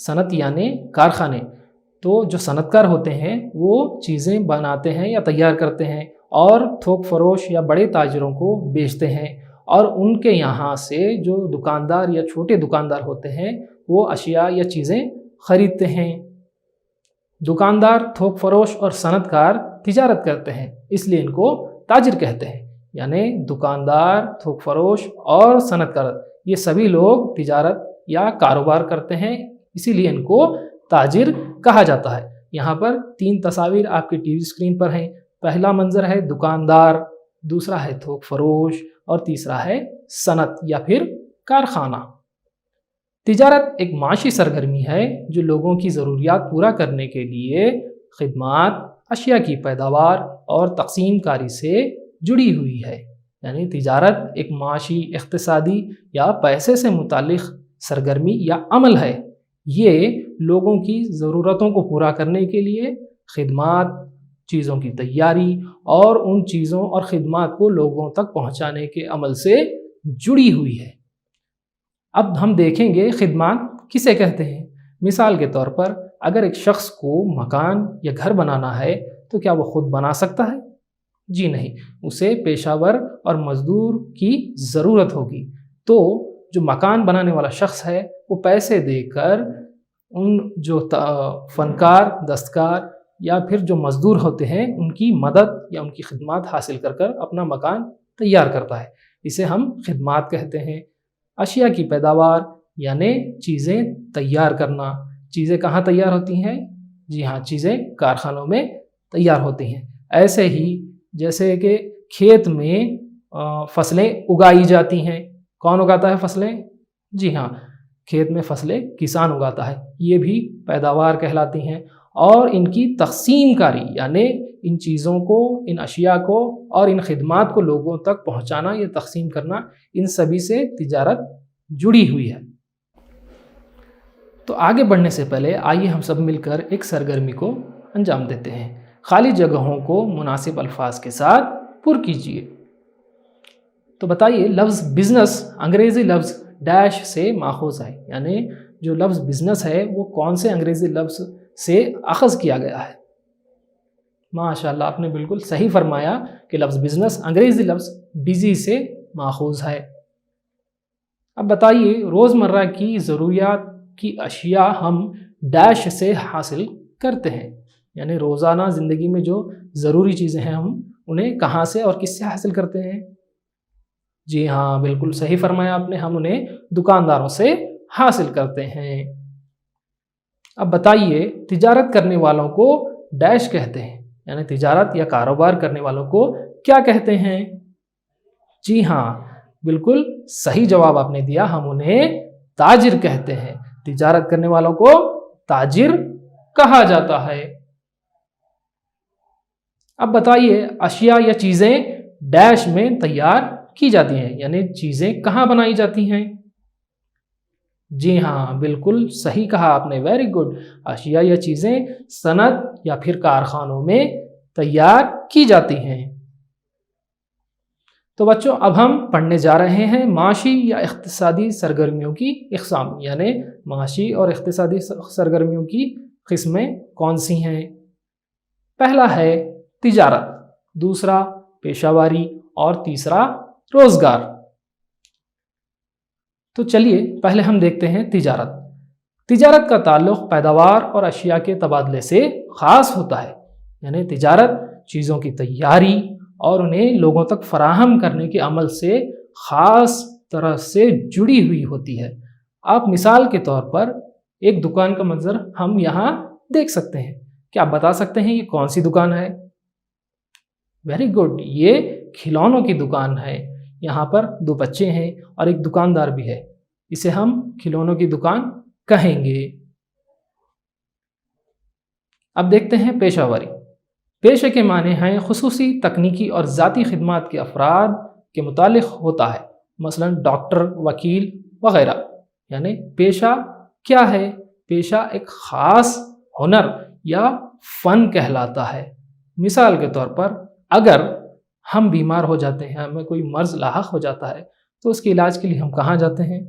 صنعت یعنی کارخانے، تو جو صنعت کار ہوتے ہیں وہ چیزیں بناتے ہیں یا تیار کرتے ہیں اور تھوک فروش یا بڑے تاجروں کو بیچتے ہیں، اور ان کے یہاں سے جو دکاندار یا چھوٹے دکاندار ہوتے ہیں وہ اشیاء یا چیزیں خریدتے ہیں۔ دکاندار، تھوک فروش اور صنعت کار تجارت کرتے ہیں، اس لیے ان کو تاجر کہتے ہیں۔ یعنی دکاندار، تھوک فروش اور صنعت کار یہ سبھی لوگ تجارت یا کاروبار کرتے ہیں، اسی لیے ان کو تاجر کہا جاتا ہے۔ یہاں پر 3 تصاویر آپ کی ٹی وی اسکرین پر ہیں۔ پہلا منظر ہے دکاندار، دوسرا ہے تھوک فروش اور تیسرا ہے صنعت یا پھر کارخانہ۔ تجارت ایک معاشی سرگرمی ہے جو لوگوں کی ضروریات پورا کرنے کے لیے خدمات، اشیاء کی پیداوار اور تقسیم کاری سے جڑی ہوئی ہے۔ یعنی تجارت ایک معاشی، اقتصادی یا پیسے سے متعلق سرگرمی یا عمل ہے۔ یہ لوگوں کی ضرورتوں کو پورا کرنے کے لیے خدمات، چیزوں کی تیاری اور ان چیزوں اور خدمات کو لوگوں تک پہنچانے کے عمل سے جڑی ہوئی ہے۔ اب ہم دیکھیں گے خدمات کسے کہتے ہیں۔ مثال کے طور پر اگر ایک شخص کو مکان یا گھر بنانا ہے تو کیا وہ خود بنا سکتا ہے؟ جی نہیں، اسے پیشہ ور اور مزدور کی ضرورت ہوگی۔ تو جو مکان بنانے والا شخص ہے وہ پیسے دے کر ان جو فنکار، دستکار یا پھر جو مزدور ہوتے ہیں ان کی مدد یا ان کی خدمات حاصل کر کر اپنا مکان تیار کرتا ہے۔ اسے ہم خدمات کہتے ہیں۔ اشیاء کی پیداوار یعنی چیزیں تیار کرنا۔ چیزیں کہاں تیار ہوتی ہیں؟ جی ہاں، چیزیں کارخانوں میں تیار ہوتی ہیں۔ ایسے ہی جیسے کہ کھیت میں فصلیں اگائی جاتی ہیں۔ کون اگاتا ہے فصلیں؟ جی ہاں، کھیت میں فصلیں کسان اگاتا ہے، یہ بھی پیداوار کہلاتی ہیں۔ اور ان کی تقسیم کاری یعنی ان چیزوں کو، ان اشیاء کو اور ان خدمات کو لوگوں تک پہنچانا یا تقسیم کرنا، ان سبھی سے تجارت جڑی ہوئی ہے۔ تو آگے بڑھنے سے پہلے آئیے ہم سب مل کر ایک سرگرمی کو انجام دیتے ہیں۔ خالی جگہوں کو مناسب الفاظ کے ساتھ پر کیجیے۔ تو بتائیے، لفظ بزنس انگریزی لفظ ڈیش سے ماخوذ ہے، یعنی جو لفظ بزنس ہے وہ کون سے انگریزی لفظ سے اخذ کیا گیا ہے؟ ماشاءاللہ، آپ نے بالکل صحیح فرمایا کہ لفظ بزنس انگریزی لفظ بزی سے ماخوذ ہے۔ اب بتائیے، روزمرہ کی ضروریات کی اشیاء ہم ڈیش سے حاصل کرتے ہیں، یعنی روزانہ زندگی میں جو ضروری چیزیں ہیں ہم انہیں کہاں سے اور کس سے حاصل کرتے ہیں؟ جی ہاں، بالکل صحیح فرمایا آپ نے، ہم انہیں دکانداروں سے حاصل کرتے ہیں۔ اب بتائیے، تجارت کرنے والوں کو ڈیش کہتے ہیں، یعنی تجارت یا کاروبار کرنے والوں کو کیا کہتے ہیں؟ جی ہاں، بالکل صحیح جواب آپ نے دیا، ہم انہیں تاجر کہتے ہیں۔ تجارت کرنے والوں کو تاجر کہا جاتا ہے۔ اب بتائیے، اشیاء یا چیزیں ڈیش میں تیار کی جاتی ہیں، یعنی چیزیں کہاں بنائی جاتی ہیں؟ جی ہاں، بالکل صحیح کہا آپ نے، ویری گڈ۔ اشیاء یا چیزیں صنعت یا پھر کارخانوں میں تیار کی جاتی ہیں۔ تو بچوں، اب ہم پڑھنے جا رہے ہیں معاشی یا اقتصادی سرگرمیوں کی اقسام، یعنی معاشی اور اقتصادی سرگرمیوں کی قسمیں کون سی ہیں۔ پہلا ہے تجارت، دوسرا پیشہ واری اور تیسرا روزگار۔ تو چلیے پہلے ہم دیکھتے ہیں تجارت۔ تجارت کا تعلق پیداوار اور اشیاء کے تبادلے سے خاص ہوتا ہے، یعنی تجارت چیزوں کی تیاری اور انہیں لوگوں تک فراہم کرنے کے عمل سے خاص طرح سے جڑی ہوئی ہوتی ہے۔ آپ مثال کے طور پر ایک دکان کا منظر ہم یہاں دیکھ سکتے ہیں۔ کیا آپ بتا سکتے ہیں یہ کون سی دکان ہے؟ ویری گڈ، یہ کھلونوں کی دکان ہے۔ یہاں پر 2 بچے ہیں اور ایک دکاندار بھی ہے، اسے ہم کھلونوں کی دکان کہیں گے۔ اب دیکھتے ہیں پیشہ واری۔ پیشے کے معنی ہیں خصوصی تکنیکی اور ذاتی خدمات کے افراد کے متعلق ہوتا ہے، مثلا ڈاکٹر، وکیل وغیرہ۔ یعنی پیشہ کیا ہے؟ پیشہ ایک خاص ہنر یا فن کہلاتا ہے۔ مثال کے طور پر اگر ہم بیمار ہو جاتے ہیں، ہمیں کوئی مرض لاحق ہو جاتا ہے، تو اس کے علاج کے لیے ہم کہاں جاتے ہیں؟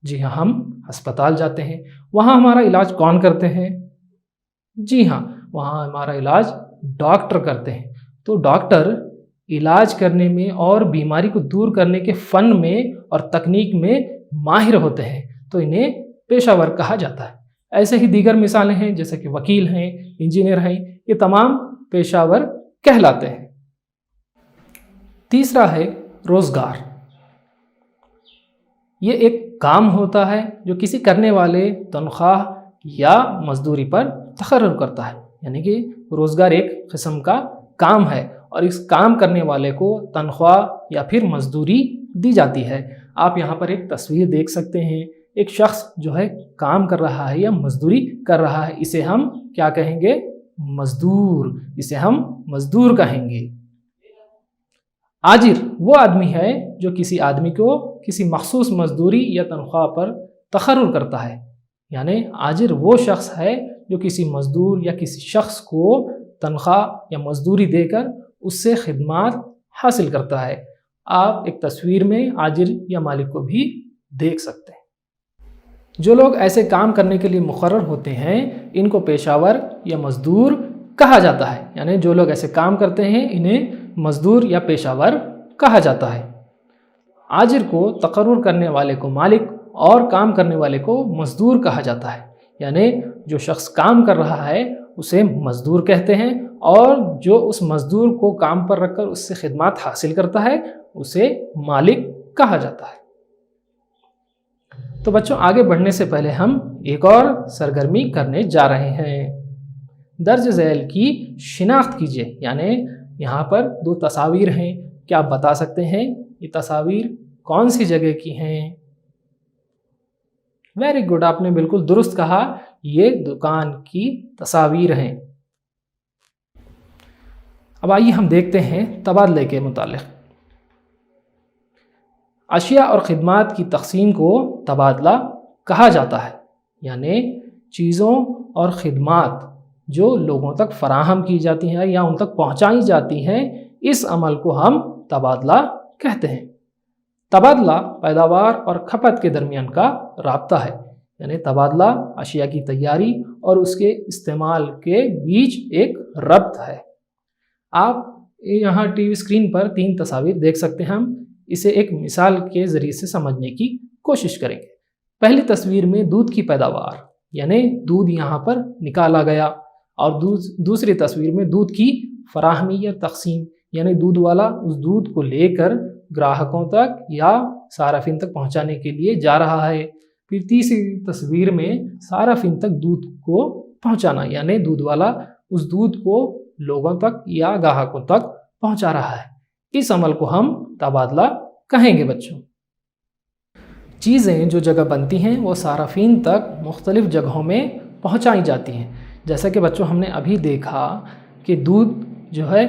جی ہاں، ہم ہسپتال جاتے ہیں، وہاں ہمارا علاج کون کرتے ہیں؟ جی ہاں، وہاں ہمارا علاج ڈاکٹر کرتے ہیں۔ تو ڈاکٹر علاج کرنے میں اور بیماری کو دور کرنے کے فن میں اور تکنیک میں ماہر ہوتے ہیں، تو انہیں پیشہ ور کہا جاتا ہے۔ ایسے ہی دیگر مثالیں ہیں، جیسے کہ وکیل ہیں، انجینئر ہیں، یہ تمام پیشہ ور کہلاتے ہیں۔ تیسرا ہے روزگار۔ یہ ایک کام ہوتا ہے جو کسی کرنے والے تنخواہ یا مزدوری پر تقرر کرتا ہے، یعنی کہ روزگار ایک قسم کا کام ہے اور اس کام کرنے والے کو تنخواہ یا پھر مزدوری دی جاتی ہے۔ آپ یہاں پر ایک تصویر دیکھ سکتے ہیں، ایک شخص جو ہے کام کر رہا ہے یا مزدوری کر رہا ہے، اسے ہم کیا کہیں گے؟ مزدور، اسے ہم مزدور کہیں گے۔ آجر وہ آدمی ہے جو کسی آدمی کو کسی مخصوص مزدوری یا تنخواہ پر تقرر کرتا ہے، یعنی آجر وہ شخص ہے جو کسی مزدور یا کسی شخص کو تنخواہ یا مزدوری دے کر اس سے خدمات حاصل کرتا ہے۔ آپ ایک تصویر میں آجر یا مالک کو بھی دیکھ سکتے ہیں۔ جو لوگ ایسے کام کرنے کے لیے مقرر ہوتے ہیں ان کو پیشہ ور یا مزدور کہا جاتا ہے، یعنی جو لوگ ایسے کام کرتے ہیں انہیں مزدور یا پیشہ ور کہا جاتا ہے۔ آجر کو تقرر کرنے والے کو مالک اور کام کرنے والے کو مزدور کہا جاتا ہے، یعنی جو شخص کام کر رہا ہے اسے مزدور کہتے ہیں اور جو اس مزدور کو کام پر رکھ کر اس سے خدمات حاصل کرتا ہے اسے مالک کہا جاتا ہے۔ تو بچوں، آگے بڑھنے سے پہلے ہم ایک اور سرگرمی کرنے جا رہے ہیں۔ درج ذیل کی شناخت کیجیے، یعنی یہاں پر 2 تصاویر ہیں، کیا آپ بتا سکتے ہیں یہ تصاویر کون سی جگہ کی ہیں؟ ویری گڈ، آپ نے بالکل درست کہا، یہ دکان کی تصاویر ہیں۔ اب آئیے ہم دیکھتے ہیں تبادلے کے متعلق۔ اشیاء اور خدمات کی تقسیم کو تبادلہ کہا جاتا ہے، یعنی چیزوں اور خدمات جو لوگوں تک فراہم کی جاتی ہیں یا ان تک پہنچائی جاتی ہیں، اس عمل کو ہم تبادلہ کہتے ہیں۔ تبادلہ پیداوار اور کھپت کے درمیان کا رابطہ ہے، یعنی تبادلہ اشیاء کی تیاری اور اس کے استعمال کے بیچ ایک ربط ہے۔ آپ یہاں ٹی وی اسکرین پر 3 تصاویر دیکھ سکتے ہیں، ہم اسے ایک مثال کے ذریعے سے سمجھنے کی کوشش کریں گے۔ پہلی تصویر میں دودھ کی پیداوار، یعنی دودھ یہاں پر نکالا گیا، اور دوسری تصویر میں دودھ کی فراہمی یا تقسیم، یعنی دودھ والا اس دودھ کو لے کر گراہکوں تک یا صارفین تک پہنچانے کے لیے جا رہا ہے۔ پھر تیسری تصویر میں صارفین تک دودھ کو پہنچانا، یعنی دودھ والا اس دودھ کو لوگوں تک یا گاہکوں تک پہنچا رہا ہے۔ اس عمل کو ہم تبادلہ کہیں گے بچوں۔ چیزیں جو جگہ بنتی ہیں وہ صارفین تک مختلف جگہوں میں پہنچائی جاتی ہیں، جیسا کہ بچوں ہم نے ابھی دیکھا کہ دودھ جو ہے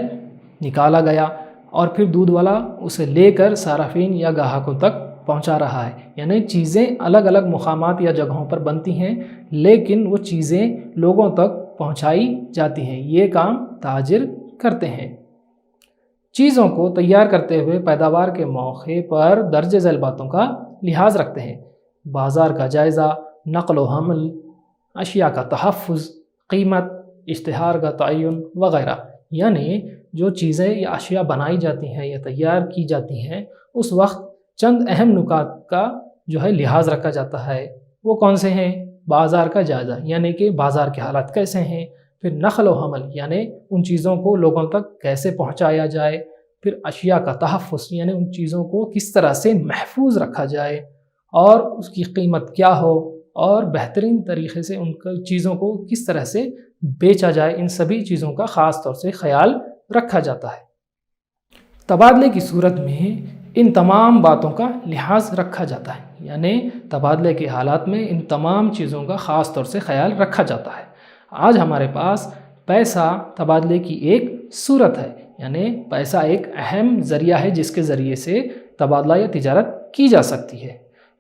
نکالا گیا اور پھر دودھ والا اسے لے کر صارفین یا گاہکوں تک پہنچا رہا ہے، یعنی چیزیں الگ الگ مقامات یا جگہوں پر بنتی ہیں لیکن وہ چیزیں لوگوں تک پہنچائی جاتی ہیں، یہ کام تاجر کرتے ہیں۔ چیزوں کو تیار کرتے ہوئے پیداوار کے موقع پر درج ذیل باتوں کا لحاظ رکھتے ہیں: بازار کا جائزہ، نقل و حمل، اشیاء کا تحفظ، قیمت، اشتہار کا تعین وغیرہ، یعنی جو چیزیں یا اشیاء بنائی جاتی ہیں یا تیار کی جاتی ہیں اس وقت چند اہم نکات کا جو ہے لحاظ رکھا جاتا ہے۔ وہ کون سے ہیں؟ بازار کا جائزہ، یعنی کہ بازار کے حالات کیسے ہیں، پھر نقل و حمل، یعنی ان چیزوں کو لوگوں تک کیسے پہنچایا جائے، پھر اشیاء کا تحفظ، یعنی ان چیزوں کو کس طرح سے محفوظ رکھا جائے اور اس کی قیمت کیا ہو اور بہترین طریقے سے ان چیزوں کو کس طرح سے بیچا جائے، ان سبھی چیزوں کا خاص طور سے خیال رکھا جاتا ہے۔ تبادلے کی صورت میں ان تمام باتوں کا لحاظ رکھا جاتا ہے، یعنی تبادلے کے حالات میں ان تمام چیزوں کا خاص طور سے خیال رکھا جاتا ہے۔ آج ہمارے پاس پیسہ تبادلے کی ایک صورت ہے، یعنی پیسہ ایک اہم ذریعہ ہے جس کے ذریعے سے تبادلہ یا تجارت کی جا سکتی ہے۔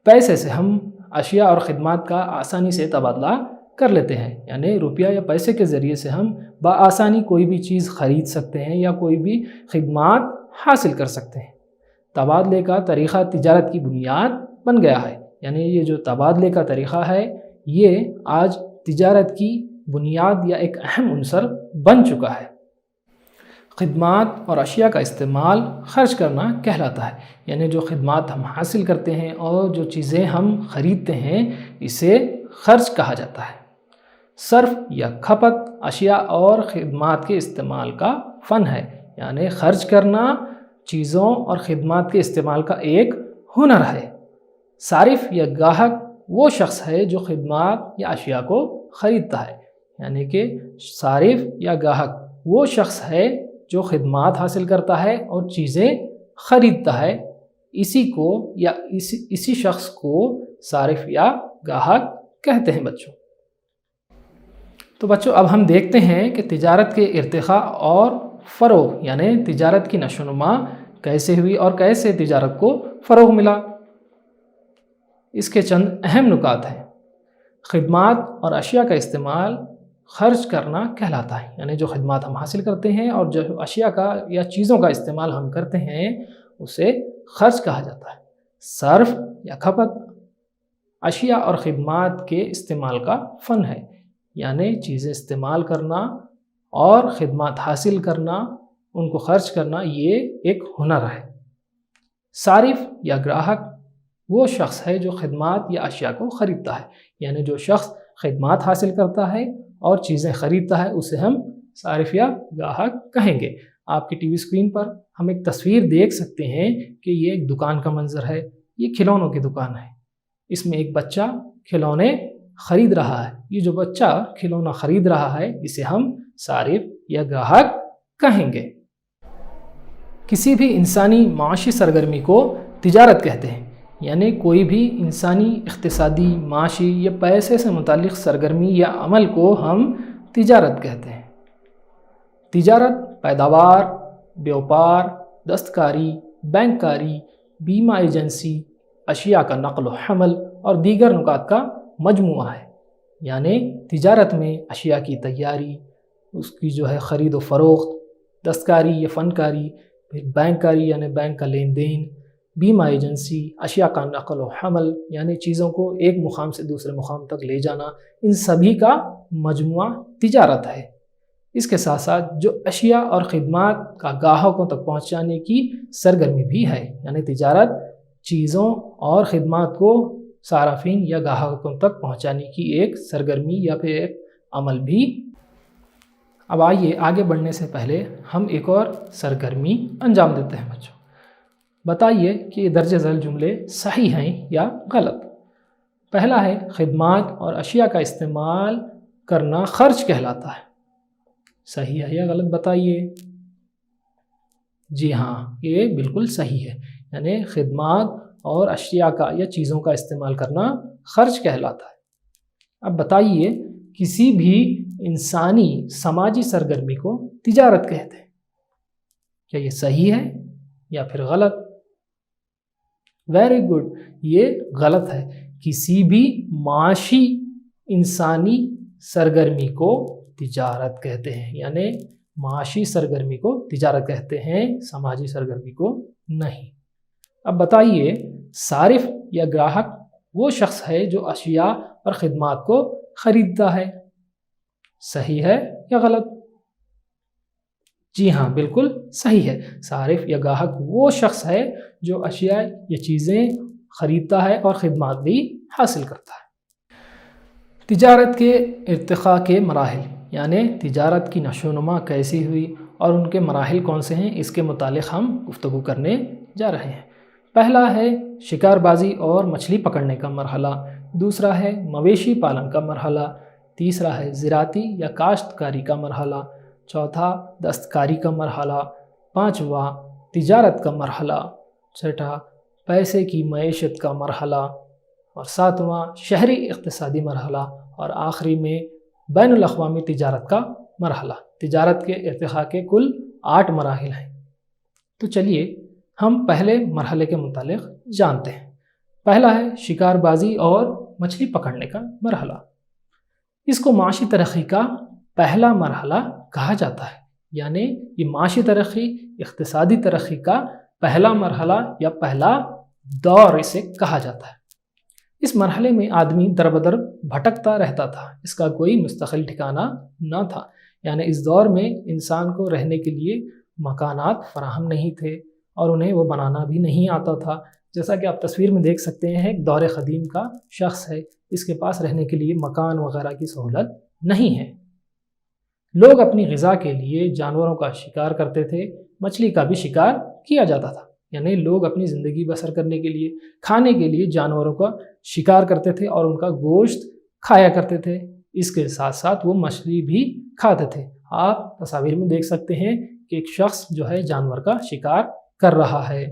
پیسے سے ہم اشیاء اور خدمات کا آسانی سے تبادلہ کر لیتے ہیں، یعنی روپیہ یا پیسے کے ذریعے سے ہم بآسانی کوئی بھی چیز خرید سکتے ہیں یا کوئی بھی خدمات حاصل کر سکتے ہیں۔ تبادلے کا طریقہ تجارت کی بنیاد بن گیا ہے، یعنی یہ جو تبادلے کا طریقہ ہے یہ آج تجارت کی بنیاد یا ایک اہم عنصر بن چکا ہے۔ خدمات اور اشیاء کا استعمال خرچ کرنا کہلاتا ہے، یعنی جو خدمات ہم حاصل کرتے ہیں اور جو چیزیں ہم خریدتے ہیں اسے خرچ کہا جاتا ہے۔ صرف یا کھپت اشیاء اور خدمات کے استعمال کا فن ہے، یعنی خرچ کرنا چیزوں اور خدمات کے استعمال کا ایک ہنر ہے۔ صارف یا گاہک وہ شخص ہے جو خدمات یا اشیاء کو خریدتا ہے، یعنی کہ صارف یا گاہک وہ شخص ہے جو خدمات حاصل کرتا ہے اور چیزیں خریدتا ہے، اسی شخص کو صارف یا گاہک کہتے ہیں بچوں۔ تو بچوں اب ہم دیکھتے ہیں کہ تجارت کے ارتقاء اور فروغ یعنی تجارت کی نشو و نما کیسے ہوئی اور کیسے تجارت کو فروغ ملا۔ اس کے چند اہم نکات ہیں۔ خدمات اور اشیاء کا استعمال خرچ کرنا کہلاتا ہے، یعنی جو خدمات ہم حاصل کرتے ہیں اور جو اشیاء کا یا چیزوں کا استعمال ہم کرتے ہیں اسے خرچ کہا جاتا ہے۔ صرف یا کھپت اشیاء اور خدمات کے استعمال کا فن ہے، یعنی چیزیں استعمال کرنا اور خدمات حاصل کرنا، ان کو خرچ کرنا یہ ایک ہنر ہے۔ صارف یا گراہک وہ شخص ہے جو خدمات یا اشیاء کو خریدتا ہے، یعنی جو شخص خدمات حاصل کرتا ہے اور چیزیں خریدتا ہے اسے ہم صارف یا گاہک کہیں گے۔ آپ کی ٹی وی اسکرین پر ہم ایک تصویر دیکھ سکتے ہیں کہ یہ ایک دکان کا منظر ہے، یہ کھلونوں کی دکان ہے۔ اس میں ایک بچہ کھلونے خرید رہا ہے، یہ جو بچہ کھلونا خرید رہا ہے اسے ہم صارف یا گاہک کہیں گے۔ کسی بھی انسانی معاشی سرگرمی کو تجارت کہتے ہیں، یعنی کوئی بھی انسانی اقتصادی معاشی یا پیسے سے متعلق سرگرمی یا عمل کو ہم تجارت کہتے ہیں۔ تجارت پیداوار، بیوپار، دستکاری، بینک کاری، بیمہ ایجنسی، اشیاء کا نقل و حمل اور دیگر نکات کا مجموعہ ہے۔ یعنی تجارت میں اشیاء کی تیاری، اس کی خرید و فروخت، دستکاری یا فنکاری، پھر بینک کاری یعنی بینک کا لین دین، بیمہ ایجنسی، اشیاء کا نقل و حمل یعنی چیزوں کو ایک مقام سے دوسرے مقام تک لے جانا، ان سبھی کا مجموعہ تجارت ہے۔ اس کے ساتھ ساتھ جو اشیاء اور خدمات کا گاہکوں تک پہنچانے کی سرگرمی بھی ہے، یعنی تجارت چیزوں اور خدمات کو صارفین یا گاہکوں تک پہنچانے کی ایک سرگرمی یا پھر ایک عمل بھی۔ اب آئیے آگے بڑھنے سے پہلے ہم ایک اور سرگرمی انجام دیتے ہیں بچوں۔ بتائیے کہ یہ درج ذیل جملے صحیح ہیں یا غلط۔ پہلا ہے خدمات اور اشیاء کا استعمال کرنا خرچ کہلاتا ہے، صحیح ہے یا غلط بتائیے۔ جی ہاں، یہ بالکل صحیح ہے، یعنی خدمات اور اشیاء کا یا چیزوں کا استعمال کرنا خرچ کہلاتا ہے۔ اب بتائیے کسی بھی انسانی سماجی سرگرمی کو تجارت کہتے ہیں، کیا یہ صحیح ہے یا پھر غلط؟ ویری گڈ، یہ غلط ہے۔ کسی بھی معاشی انسانی سرگرمی کو تجارت کہتے ہیں، یعنی معاشی سرگرمی کو تجارت کہتے ہیں، سماجی سرگرمی کو نہیں۔ اب بتائیے صارف یا گراہک وہ شخص ہے جو اشیاء اور خدمات کو خریدتا ہے، صحیح ہے یا غلط؟ جی ہاں، بالکل صحیح ہے۔ صارف یا گاہک وہ شخص ہے جو اشیاء یا چیزیں خریدتا ہے اور خدمات بھی حاصل کرتا ہے۔ تجارت کے ارتقاء کے مراحل، یعنی تجارت کی نشو و نما کیسی ہوئی اور ان کے مراحل کون سے ہیں، اس کے متعلق ہم گفتگو کرنے جا رہے ہیں۔ پہلا ہے شکار بازی اور مچھلی پکڑنے کا مرحلہ، دوسرا ہے مویشی پالن کا مرحلہ، تیسرا ہے زراعتی یا کاشتکاری کا مرحلہ، چوتھا دستکاری کا مرحلہ، پانچواں تجارت کا مرحلہ، چھٹا پیسے کی معیشت کا مرحلہ، اور ساتواں شہری اقتصادی مرحلہ، اور آخری میں بین الاقوامی تجارت کا مرحلہ۔ تجارت کے ارتقاء کے کل 8 مراحل ہیں۔ تو چلیے ہم پہلے مرحلے کے متعلق جانتے ہیں۔ پہلا ہے شکار بازی اور مچھلی پکڑنے کا مرحلہ۔ اس کو معاشی ترقی کا پہلا مرحلہ کہا جاتا ہے، یعنی یہ معاشی ترقی، اقتصادی ترقی کا پہلا مرحلہ یا پہلا دور اسے کہا جاتا ہے۔ اس مرحلے میں آدمی در بدر بھٹکتا رہتا تھا، اس کا کوئی مستقل ٹھکانہ نہ تھا، یعنی اس دور میں انسان کو رہنے کے لیے مکانات فراہم نہیں تھے اور انہیں وہ بنانا بھی نہیں آتا تھا۔ جیسا کہ آپ تصویر میں دیکھ سکتے ہیں، ایک دور قدیم کا شخص ہے، اس کے پاس رہنے کے لیے مکان وغیرہ کی سہولت نہیں ہے۔ لوگ اپنی غذا کے لیے جانوروں کا شکار کرتے تھے، مچھلی کا بھی شکار کیا جاتا تھا، یعنی لوگ اپنی زندگی بسر کرنے کے لیے کھانے کے لیے جانوروں کا شکار کرتے تھے اور ان کا گوشت کھایا کرتے تھے۔ اس کے ساتھ ساتھ وہ مچھلی بھی کھاتے تھے۔ آپ تصاویر میں دیکھ سکتے ہیں کہ ایک شخص جو ہے جانور کا شکار کر رہا ہے۔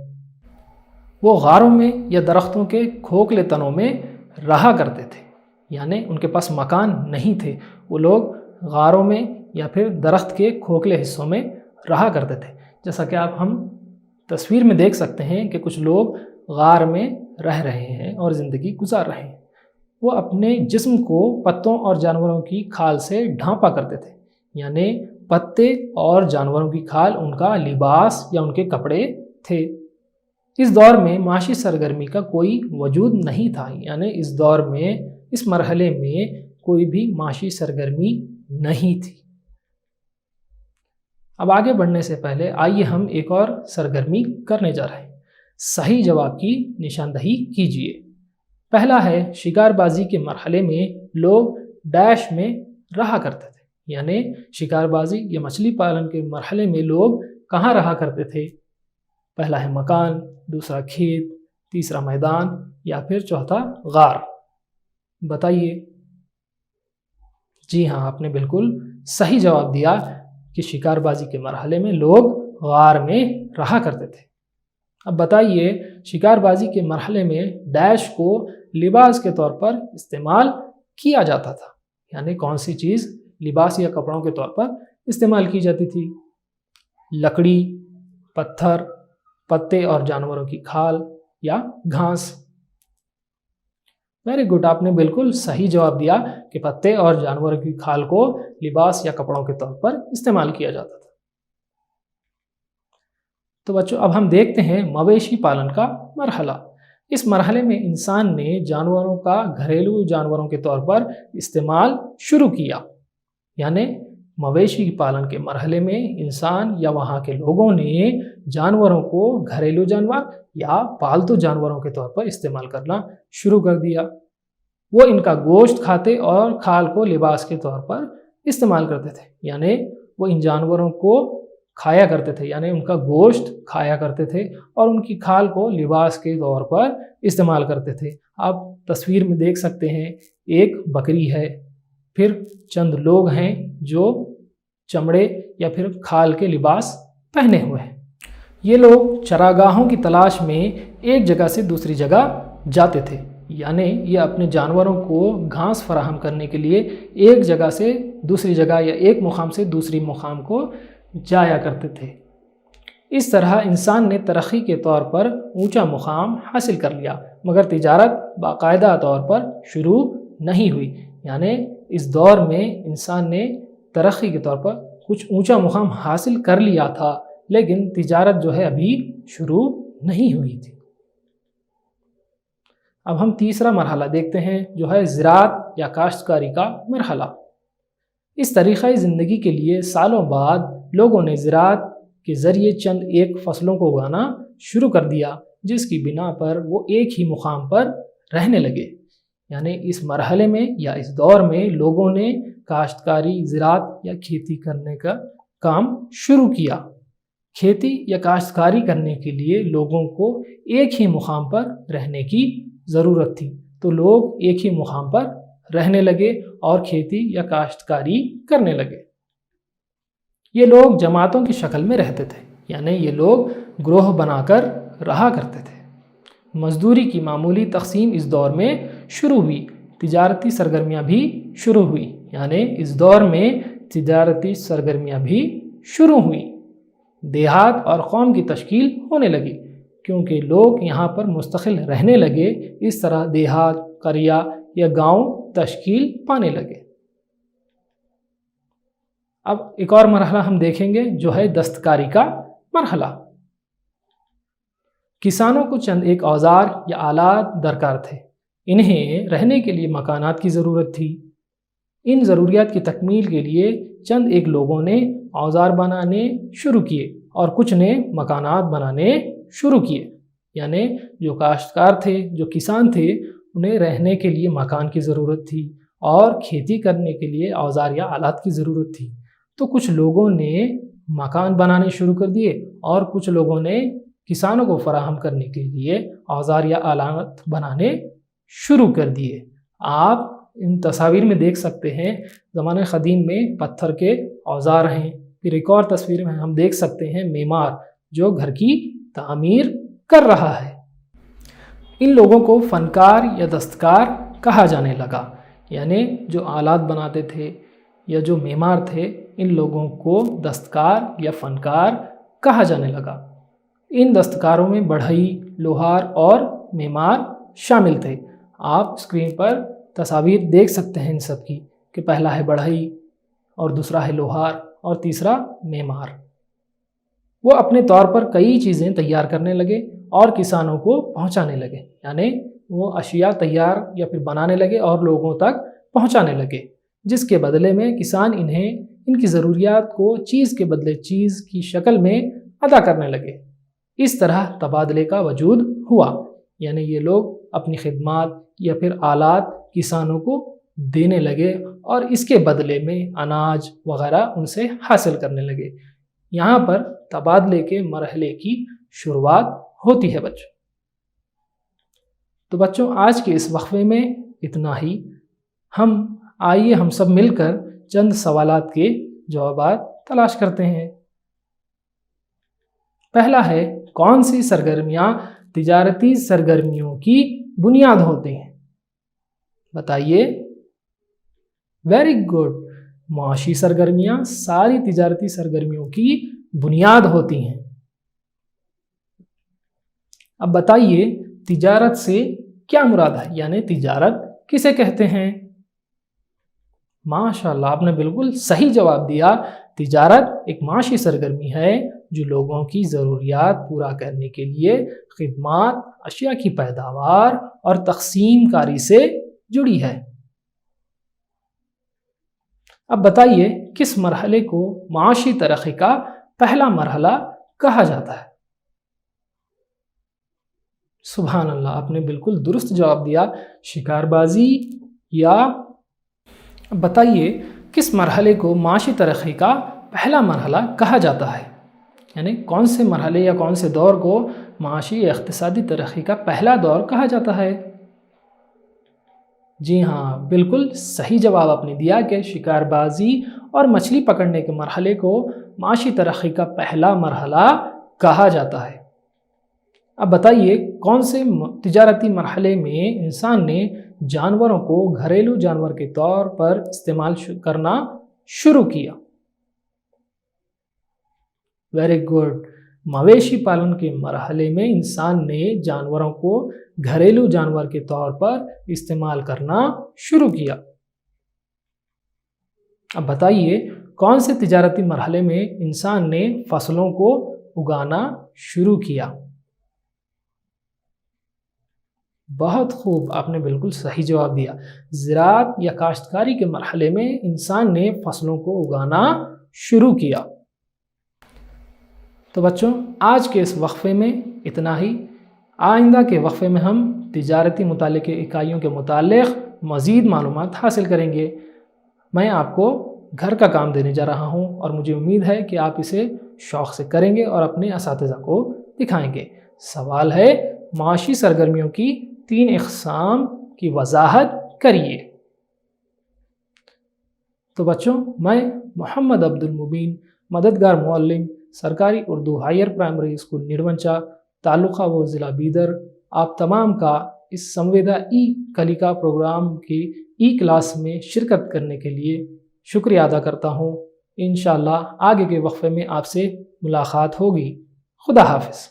وہ غاروں میں یا درختوں کے کھوکھلے تنوں میں رہا کرتے تھے، یعنی ان کے پاس مکان نہیں تھے، وہ لوگ غاروں میں یا پھر درخت کے کھوکھلے حصوں میں رہا کرتے تھے۔ جیسا کہ ہم تصویر میں دیکھ سکتے ہیں کہ کچھ لوگ غار میں رہ رہے ہیں اور زندگی گزار رہے ہیں۔ وہ اپنے جسم کو پتوں اور جانوروں کی کھال سے ڈھانپا کرتے تھے، یعنی پتے اور جانوروں کی کھال ان کا لباس یا ان کے کپڑے تھے۔ اس دور میں معاشی سرگرمی کا کوئی وجود نہیں تھا، یعنی اس دور میں، اس مرحلے میں کوئی بھی معاشی سرگرمی نہیں تھی۔ اب آگے بڑھنے سے پہلے آئیے ہم ایک اور سرگرمی کرنے جا رہے ہیں۔ صحیح جواب کی نشاندہی کیجیے۔ پہلا ہے، شکار بازی کے مرحلے میں لوگ ڈیش میں رہا کرتے تھے، یعنی شکار بازی یا مچھلی پالن کے مرحلے میں لوگ کہاں رہا کرتے تھے؟ پہلا ہے مکان، دوسرا کھیت، تیسرا میدان یا پھر چوتھا غار۔ بتائیے۔ جی ہاں، آپ نے بالکل صحیح جواب دیا کہ شکار بازی کے مرحلے میں لوگ غار میں رہا کرتے تھے۔ اب بتائیے، شکار بازی کے مرحلے میں ڈیش کو لباس کے طور پر استعمال کیا جاتا تھا، یعنی کون سی چیز لباس یا کپڑوں کے طور پر استعمال کی جاتی تھی؟ لکڑی، پتھر، پتے اور جانوروں کی کھال یا گھاس؟ ویری گڈ، آپ نے بالکل صحیح جواب دیا کہ پتے اور جانوروں کی کھال کو لباس یا کپڑوں کے طور پر استعمال کیا جاتا تھا۔ تو بچوں، اب ہم دیکھتے ہیں مویشی پالن کا مرحلہ۔ اس مرحلے میں انسان نے جانوروں کا گھریلو جانوروں کے طور پر استعمال شروع کیا، یعنی مویشی پالن کے مرحلے میں انسان یا وہاں کے لوگوں نے جانوروں کو گھریلو جانور یا پالتو جانوروں کے طور پر استعمال کرنا شروع کر دیا۔ وہ ان کا گوشت کھاتے اور کھال کو لباس کے طور پر استعمال کرتے تھے، یعنی وہ ان جانوروں کو کھایا کرتے تھے، یعنی ان کا گوشت کھایا کرتے تھے اور ان کی کھال کو لباس کے طور پر استعمال کرتے تھے۔ آپ تصویر میں دیکھ سکتے ہیں، ایک بکری ہے، پھر چند لوگ ہیں جو چمڑے یا پھر کھال کے لباس پہنے ہوئے ہیں۔ یہ لوگ چراگاہوں کی تلاش میں ایک جگہ سے دوسری جگہ جاتے تھے، یعنی یہ اپنے جانوروں کو گھاس فراہم کرنے کے لیے ایک جگہ سے دوسری جگہ یا ایک مقام سے دوسری مقام کو جایا کرتے تھے۔ اس طرح انسان نے ترقی کے طور پر اونچا مقام حاصل کر لیا، مگر تجارت باقاعدہ طور پر شروع نہیں ہوئی، یعنی اس دور میں انسان نے ترقی کے طور پر کچھ اونچا مقام حاصل کر لیا تھا، لیکن تجارت جو ہے ابھی شروع نہیں ہوئی تھی۔ اب ہم تیسرا مرحلہ دیکھتے ہیں، جو ہے زراعت یا کاشتکاری کا مرحلہ۔ اس طریقۂ زندگی کے لیے سالوں بعد لوگوں نے زراعت کے ذریعے چند ایک فصلوں کو اگانا شروع کر دیا، جس کی بنا پر وہ ایک ہی مقام پر رہنے لگے۔ یعنی اس مرحلے میں یا اس دور میں لوگوں نے کاشتکاری، زراعت یا کھیتی کرنے کا کام شروع کیا۔ کھیتی یا کاشتکاری کرنے کے لیے لوگوں کو ایک ہی مقام پر رہنے کی ضرورت تھی، تو لوگ ایک ہی مقام پر رہنے لگے اور کھیتی یا کاشتکاری کرنے لگے۔ یہ لوگ جماعتوں کی شکل میں رہتے تھے، یعنی یہ لوگ گروہ بنا کر رہا کرتے تھے۔ مزدوری کی معمولی تقسیم اس دور میں شروع ہوئی۔ تجارتی سرگرمیاں بھی شروع ہوئی، یعنی اس دور میں تجارتی سرگرمیاں بھی شروع ہوئیں۔ دیہات اور قوم کی تشکیل ہونے لگی، کیونکہ لوگ یہاں پر مستقل رہنے لگے۔ اس طرح دیہات، قریہ یا گاؤں تشکیل پانے لگے۔ اب ایک اور مرحلہ ہم دیکھیں گے، جو ہے دستکاری کا مرحلہ۔ کسانوں کو چند ایک اوزار یا آلات درکار تھے، انہیں رہنے کے لیے مکانات کی ضرورت تھی۔ ان ضروریات کی تکمیل کے لیے چند ایک لوگوں نے اوزار بنانے شروع کیے اور کچھ نے مکانات بنانے شروع کیے، یعنی جو کاشتکار تھے، جو کسان تھے، انہیں رہنے کے لیے مکان کی ضرورت تھی اور کھیتی کرنے کے لیے اوزار یا آلات کی ضرورت تھی۔ تو کچھ لوگوں نے مکان بنانے شروع کر دیے اور کچھ لوگوں نے کسانوں کو فراہم کرنے کے لیے اوزار یا آلات بنانے شروع کر دیے۔ آپ ان تصاویر میں دیکھ سکتے ہیں زمانہ قدیم میں پتھر کے اوزار ہیں، پھر ایک اور تصویر میں ہم دیکھ سکتے ہیں معمار جو گھر کی تعمیر کر رہا ہے۔ ان لوگوں کو فنکار یا دستکار کہا جانے لگا، یعنی جو آلات بناتے تھے یا جو معمار تھے، ان لوگوں کو دستکار یا فنکار کہا جانے لگا۔ ان دستکاروں میں بڑھئی، لوہار اور معمار شامل تھے۔ آپ اسکرین پر تصاویر دیکھ سکتے ہیں ان سب کی، کہ پہلا ہے بڑھئی اور دوسرا ہے لوہار اور تیسرا معمار۔ وہ اپنے طور پر کئی چیزیں تیار کرنے لگے اور کسانوں کو پہنچانے لگے، یعنی وہ اشیاء تیار یا پھر بنانے لگے اور لوگوں تک پہنچانے لگے، جس کے بدلے میں کسان انہیں ان کی ضروریات کو چیز کے بدلے چیز کی شکل میں ادا کرنے لگے۔ اس طرح تبادلے کا وجود ہوا، یعنی یہ لوگ اپنی خدمات یا پھر آلات کسانوں کو دینے لگے اور اس کے بدلے میں اناج وغیرہ ان سے حاصل کرنے لگے۔ یہاں پر تبادلے کے مرحلے کی شروعات ہوتی ہے بچوں۔ تو بچوں آج کے اس وقفے میں اتنا ہی۔ آئیے ہم سب مل کر چند سوالات کے جوابات تلاش کرتے ہیں۔ پہلا ہے، کون سی سرگرمیاں تجارتی سرگرمیوں کی بنیاد ہوتی ہیں؟ بتائیے۔ ویری گڈ، معاشی سرگرمیاں ساری تجارتی سرگرمیوں کی بنیاد ہوتی ہیں۔ اب بتائیے، تجارت سے کیا مراد ہے، یعنی تجارت کسے کہتے ہیں؟ ماشاءاللہ، آپ نے بالکل صحیح جواب دیا۔ تجارت ایک معاشی سرگرمی ہے جو لوگوں کی ضروریات پورا کرنے کے لیے خدمات، اشیاء کی پیداوار اور تقسیم کاری سے جڑی ہے۔ اب بتائیے، کس مرحلے کو معاشی ترقی کا پہلا مرحلہ کہا جاتا ہے؟ سبحان اللہ، آپ نے بالکل درست جواب دیا، شکار بازی۔ یا اب بتائیے، کس مرحلے کو معاشی ترقی کا پہلا مرحلہ کہا جاتا ہے؟ یعنی کون سے مرحلے یا کون سے دور کو معاشی یا اقتصادی ترقی کا پہلا دور کہا جاتا ہے؟ جی ہاں، بالکل صحیح جواب آپ نے دیا کہ شکار بازی اور مچھلی پکڑنے کے مرحلے کو معاشی ترقی کا پہلا مرحلہ کہا جاتا ہے۔ اب بتائیے، کون سے تجارتی مرحلے میں انسان نے جانوروں کو گھریلو جانور کے طور پر استعمال کرنا شروع کیا؟ ویری گڈ، مویشی پالن کے مرحلے میں انسان نے جانوروں کو گھریلو جانور کے طور پر استعمال کرنا شروع کیا۔ اب بتائیے، کون سے تجارتی مرحلے میں انسان نے فصلوں کو اگانا شروع کیا؟ بہت خوب، آپ نے بالکل صحیح جواب دیا۔ زراعت یا کاشتکاری کے مرحلے میں انسان نے فصلوں کو اگانا شروع کیا۔ تو بچوں، آج کے اس وقفے میں اتنا ہی۔ آئندہ کے وقفے میں ہم تجارتی مطالعے کے اکائیوں کے متعلق مزید معلومات حاصل کریں گے۔ میں آپ کو گھر کا کام دینے جا رہا ہوں اور مجھے امید ہے کہ آپ اسے شوق سے کریں گے اور اپنے اساتذہ کو دکھائیں گے۔ سوال ہے، معاشی سرگرمیوں کی 3 اقسام کی وضاحت کریے۔ تو بچوں، میں محمد عبد المبین، مددگار معلم، سرکاری اردو ہائر پرائمری اسکول نڑونچا، تعلقہ و ضلع بیدر، آپ تمام کا اس سمویدھا ای کلیکا پروگرام کی ای کلاس میں شرکت کرنے کے لیے شکریہ ادا کرتا ہوں۔ انشاءاللہ آگے کے وقفے میں آپ سے ملاقات ہوگی۔ خدا حافظ۔